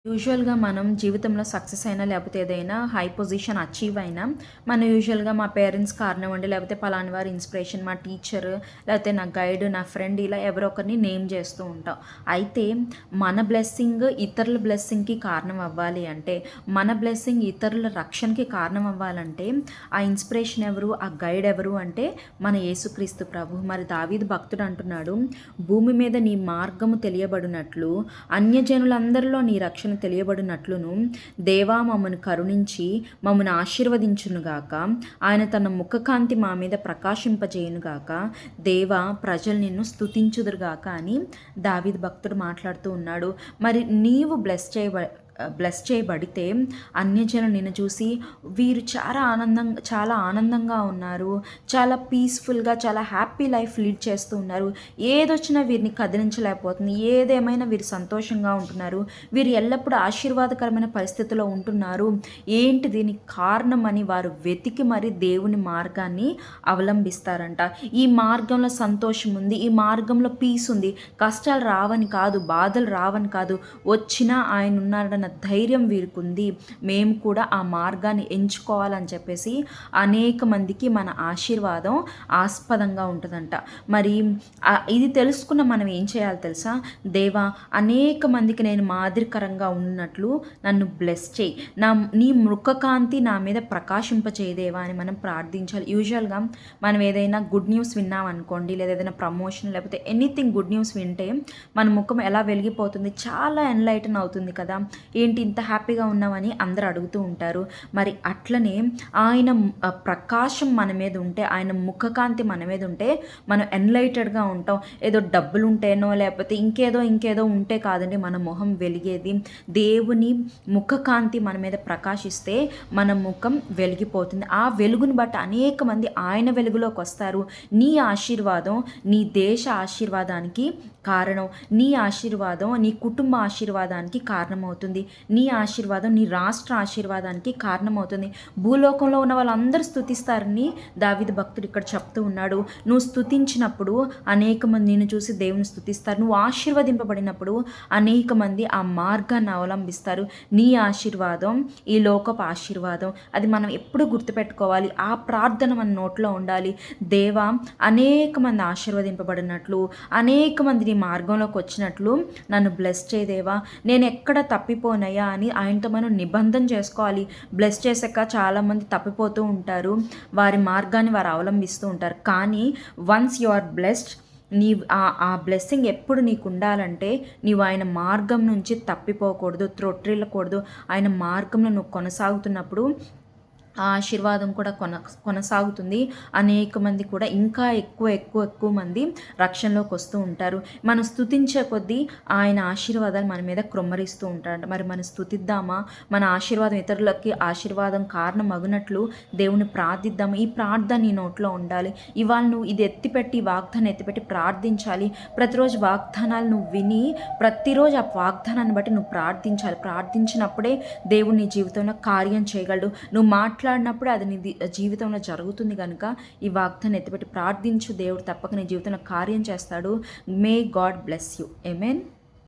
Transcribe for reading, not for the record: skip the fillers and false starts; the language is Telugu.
యూజువల్‌గా మనం జీవితంలో సక్సెస్ అయినా, లేపోతే ఏదైనా హై పొజిషన్ అచీవ్ అయినా, మనం యూజువల్‌గా మా పేరెంట్స్ కారణమండి, లేపోతే పలానా వారి ఇన్‌స్పిరేషన్, మా టీచర్, లేపోతే నా గైడ్, నా ఫ్రెండ్ ఇలా ఎవరో ఒకరిని నేమ్ చేస్తూ ఉంటాం. అయితే మన బ్లెస్సింగ్ ఇతరుల బ్లెస్సింగ్‌కి కారణం అవ్వాలి అంటే, మన బ్లెస్సింగ్ ఇతరుల రక్షణకి కారణం అవ్వాలంటే, ఆ ఇన్‌స్పిరేషన్ ఎవరు? ఆ గైడ్ ఎవరు అంటే మన యేసుక్రీస్తు ప్రభు. మరి దావీదు భక్తుడు అంటున్నాడు, భూమి మీద నీ మార్గము తెలియబడినట్లు అన్యజనులందరిలో నీ రక్షణ తెలియబడినట్లును దేవా మమ్మను కరుణించి మమ్మను ఆశీర్వదించునుగాక. ఆయన తన ముఖకాంతి మా మీద ప్రకాశింపజేయునుగాక. దేవా ప్రజలు నిన్ను స్తుతించుదురుగాక అని దావీదు భక్తుడు మాట్లాడుతూ ఉన్నాడు. మరి నీవు బ్లెస్ చేయబడితే అన్యజనులు నిన్ను చూసి వీరు చాలా ఆనందంగా ఉన్నారు, చాలా పీస్ఫుల్గా, చాలా హ్యాపీ లైఫ్ లీడ్ చేస్తూ ఉన్నారు, ఏదొచ్చినా వీరిని కదిలించలేకపోతుంది, ఏదేమైనా వీరు సంతోషంగా ఉంటున్నారు, వీరు ఎల్లప్పుడూ ఆశీర్వాదకరమైన పరిస్థితిలో ఉంటున్నారు, ఏంటి దీనికి కారణం అని వారు వెతికి మరి దేవుని మార్గాన్ని అవలంబిస్తారంట. ఈ మార్గంలో సంతోషం ఉంది, ఈ మార్గంలో పీస్ ఉంది, కష్టాలు రావని కాదు, బాధలు రావని కాదు, వచ్చినా ఆయన ఉన్నాడన్న ధైర్యం వీరికుంది, మేము కూడా ఆ మార్గాన్ని ఎంచుకోవాలని చెప్పేసి అనేక మందికి మన ఆశీర్వాదం ఆస్పదంగా ఉంటుందంట. మరి ఇది తెలుసుకున్న మనం ఏం చేయాలి తెలుసా? దేవా అనేక మందికి నేను మాదిరికరంగా ఉన్నట్లు నన్ను బ్లెస్ చేయి, నీ ముఖకాంతి నా మీద ప్రకాశింపచేయదేవా అని మనం ప్రార్థించాలి. యూజువల్గా మనం ఏదైనా గుడ్ న్యూస్ విన్నాం అనుకోండి, లేదా ఏదైనా ప్రమోషన్ లేకపోతే ఎనీథింగ్ గుడ్ న్యూస్ వింటే మన ముఖం ఎలా వెలిగిపోతుంది, చాలా ఎన్లైటన్ అవుతుంది కదా, ఏంటి ఇంత హ్యాపీగా ఉన్నామని అందరూ అడుగుతూ ఉంటారు. మరి అట్లనే ఆయన ప్రకాశం మన మీద ఉంటే, ఆయన ముఖకాంతి మన మీద ఉంటే మనం ఎన్లైటెడ్గా ఉంటాం. ఏదో డబ్బులు ఉంటేనో లేకపోతే ఇంకేదో ఉంటే కాదండి మన మొహం వెలిగేది. దేవుని ముఖకాంతి మన మీద ప్రకాశిస్తే మన ముఖం వెలిగిపోతుంది. ఆ వెలుగుని బట్టి అనేక మంది ఆయన వెలుగులోకి వస్తారు. నీ ఆశీర్వాదం నీ దేశ ఆశీర్వాదానికి కారణం, నీ ఆశీర్వాదం నీ కుటుంబ ఆశీర్వాదానికి కారణమవుతుంది, నీ ఆశీర్వాదం నీ రాష్ట్ర ఆశీర్వాదానికి కారణమవుతుంది. భూలోకంలో ఉన్న వాళ్ళందరూ స్తుతిస్తారని దావీదు భక్తుడు ఇక్కడ చెప్తూ ఉన్నాడు. నువ్వు స్తుతించినప్పుడు అనేక మంది నిన్ను చూసి దేవుని స్తుతిస్తారు. నువ్వు ఆశీర్వదింపబడినప్పుడు అనేక మంది ఆ మార్గాన్ని అవలంబిస్తారు. నీ ఆశీర్వాదం ఈ లోకపు ఆశీర్వాదం, అది మనం ఎప్పుడు గుర్తుపెట్టుకోవాలి. ఆ ప్రార్థన మన నోట్లో ఉండాలి. దేవా అనేక మంది ఆశీర్వదింపబడినట్లు, అనేక మంది నీ మార్గంలోకి వచ్చినట్లు నన్ను బ్లెస్ చేయదేవా, నేను ఎక్కడ తప్పిపోనయ్యా అని ఆయనతో మనం నిబంధన చేసుకోవాలి. బ్లెస్ చేసాక చాలామంది తప్పిపోతూ ఉంటారు, వారి మార్గాన్ని వారు అవలంబిస్తూ ఉంటారు. కానీ వన్స్ యు ఆర్ బ్లెస్డ్, నీ ఆ బ్లెస్సింగ్ ఎప్పుడు నీకు ఉండాలంటే నీవు ఆయన మార్గం నుంచి తప్పిపోకూడదు, త్రొట్టిల్లకూడదు. ఆయన మార్గంలో నువ్వు కొనసాగుతున్నప్పుడు ఆ ఆశీర్వాదం కూడా కొనసాగుతుంది. అనేక మంది కూడా ఇంకా ఎక్కువ మంది రక్షణలోకి వస్తూ ఉంటారు. మనం స్తుతించే కొద్దీ ఆయన ఆశీర్వాదాలు మన మీద క్రొమ్మరిస్తూ ఉంటాడు. మరి మనం స్తుతిద్దామా? మన ఆశీర్వాదం ఇతరులకి ఆశీర్వాదం కారణం అగునట్లు దేవుని ప్రార్థిద్దాము. ఈ ప్రార్థన నీ నోట్లో ఉండాలి. ఇవాళ నువ్వు ఇది వాగ్దానం ఎత్తిపెట్టి ప్రార్థించాలి. ప్రతిరోజు వాగ్దానాలు నువ్వు విని ప్రతిరోజు ఆ వాగ్దానాన్ని బట్టి నువ్వు ప్రార్థించాలి. ప్రార్థించినప్పుడే దేవుడు నీ జీవితంలో కార్యం చేయగలడు. నువ్వు మాట్లాడినప్పుడు అది నీ జీవితంలో జరుగుతుంది. కనుక ఈ వాగ్దాన్ని ఎత్తిపెట్టి ప్రార్థించు, దేవుడు తప్పక నీ జీవితంలో కార్యం చేస్తాడు. May God bless you. Amen.